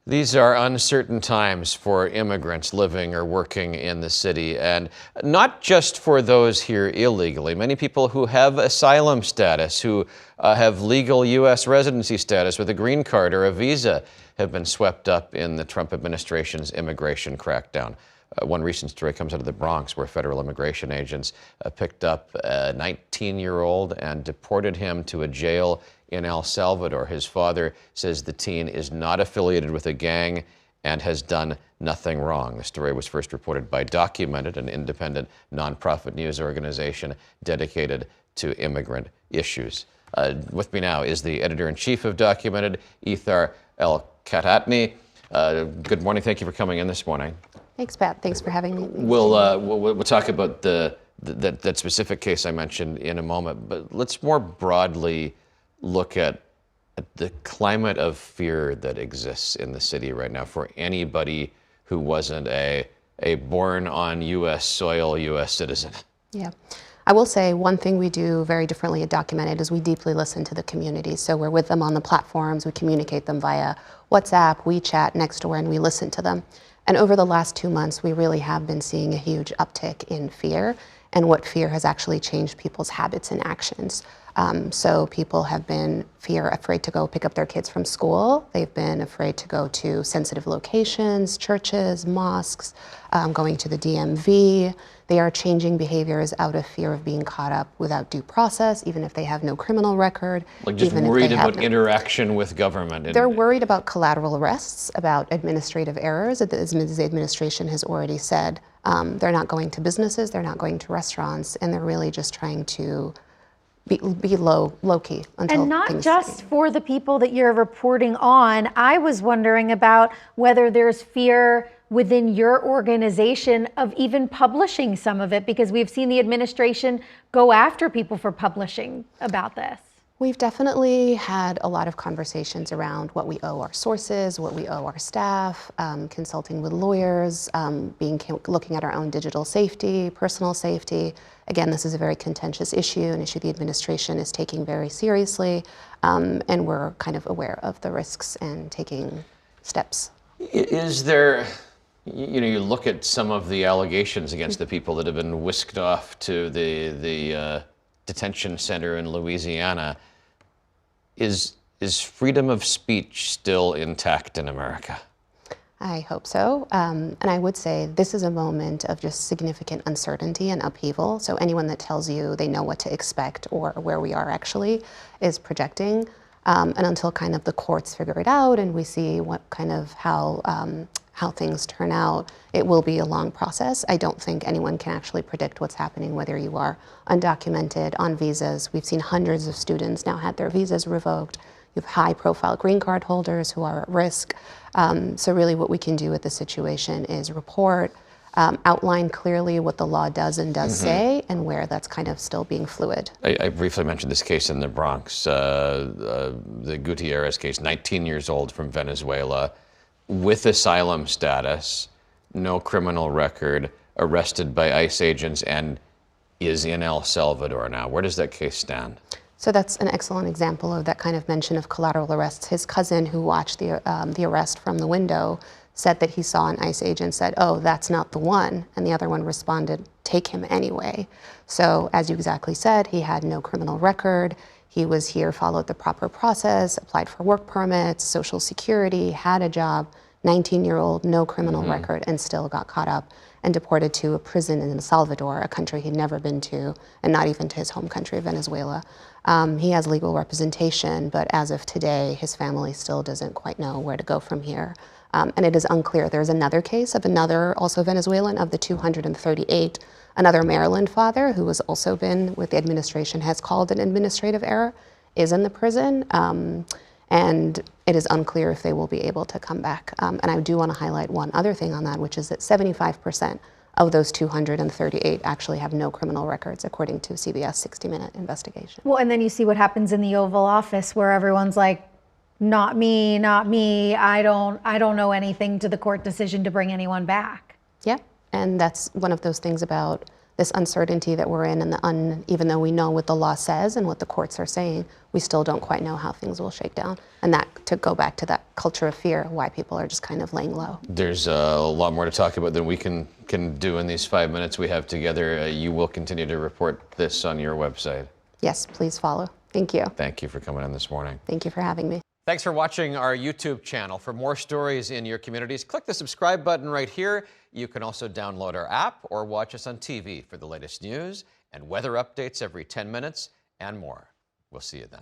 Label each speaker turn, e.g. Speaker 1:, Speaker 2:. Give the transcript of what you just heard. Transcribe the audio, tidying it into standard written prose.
Speaker 1: These are uncertain times for immigrants living or working in the city, and not just for those here illegally. Many people who have asylum status, who have legal U.S. residency status with a green card or a visa, have been swept up in the Trump administration's immigration crackdown. One recent story comes out of the Bronx, where federal immigration agents picked up a 19-year-old and deported him to a jail in El Salvador. His father says the teen is not affiliated with a gang and has done nothing wrong. The story was first reported by Documented, an independent nonprofit news organization dedicated to immigrant issues. With me now is the editor-in-chief of Documented, Ethar El-Katatney. Good morning. Thank you for coming in this morning.
Speaker 2: Thanks, Pat. Thanks for having me.
Speaker 1: We'll talk about that specific case I mentioned in a moment, but let's more broadly look at the climate of fear that exists in the city right now for anybody who wasn't a born on U.S. soil U.S. citizen.
Speaker 2: Yeah. I will say one thing we do very differently at Documented is we deeply listen to the community. So we're with them on the platforms, we communicate them via WhatsApp, WeChat, Nextdoor, and we listen to them. And over the last 2 months, we really have been seeing a huge uptick in fear and what fear has actually changed people's habits and actions. So people have been afraid to go pick up their kids from school. They've been afraid to go to sensitive locations, churches, mosques, going to the DMV. They are changing behaviors out of fear of being caught up without due process, even if they have no criminal record.
Speaker 1: Like just worried about interaction with government.
Speaker 2: They're worried about collateral arrests, about administrative errors. As the administration has already said, they're not going to businesses, they're not going to restaurants, and they're really just trying to be low-key until
Speaker 3: and not just for the people that you're reporting on. I was wondering about whether there's fear within your organization of even publishing some of it, because we've seen the administration go after people for publishing about this.
Speaker 2: We've definitely had a lot of conversations around what we owe our sources, what we owe our staff, consulting with lawyers, looking at our own digital safety, personal safety. Again, this is a very contentious issue, an issue the administration is taking very seriously, and we're kind of aware of the risks and taking steps.
Speaker 1: Is there, you look at some of the allegations against the people that have been whisked off to the detention center in Louisiana. Is freedom of speech still intact in America?
Speaker 2: I hope so. And I would say this is a moment of just significant uncertainty and upheaval. So anyone that tells you they know what to expect or where we are actually is projecting. And until kind of the courts figure it out and we see what kind of how things turn out, it will be a long process. I don't think anyone can actually predict what's happening, whether you are undocumented, on visas. We've seen hundreds of students now had their visas revoked. You have high-profile green card holders who are at risk. So really what we can do with the situation is report, outline clearly what the law does and does say, and where that's kind of still being fluid.
Speaker 1: I briefly mentioned this case in the Bronx, the Gutierrez case, 19 years old from Venezuela, with asylum status, no criminal record, arrested by ICE agents, and is in El Salvador now. Where does that case stand?
Speaker 2: So that's an excellent example of that kind of mention of collateral arrests. His cousin, who watched the arrest from the window, said that he saw an ICE agent, said, "Oh, that's not the one," and the other one responded, "Take him anyway." So as you exactly said, he had no criminal record. He was here, followed the proper process, applied for work permits, Social Security, had a job, 19-year-old, no criminal record, and still got caught up and deported to a prison in El Salvador, a country he'd never been to, and not even to his home country, Venezuela. He has legal representation, but as of today, his family still doesn't quite know where to go from here. And it is unclear. There's another case of another, also Venezuelan, of the 238, another Maryland father who has also been, what the administration has called an administrative error, is in the prison. And it is unclear if they will be able to come back. And I do want to highlight one other thing on that, which is that 75% of those 238 actually have no criminal records, according to CBS 60-minute investigation.
Speaker 3: Well, and then you see what happens in the Oval Office, where everyone's like, not me, not me, I don't know anything to the court decision to bring anyone back.
Speaker 2: Yeah, and that's one of those things about this uncertainty that we're in, and even though we know what the law says and what the courts are saying, we still don't quite know how things will shake down. And that, to go back to that culture of fear, why people are just kind of laying low.
Speaker 1: There's a lot more to talk about than we can do in these 5 minutes we have together. You will continue to report this on your website.
Speaker 2: Yes, please follow. Thank you.
Speaker 1: Thank you for coming in this morning.
Speaker 2: Thank you for having me.
Speaker 1: Thanks for watching our YouTube channel. For more stories in your communities, click the subscribe button right here. You can also download our app or watch us on TV for the latest news and weather updates every 10 minutes and more. We'll see you then.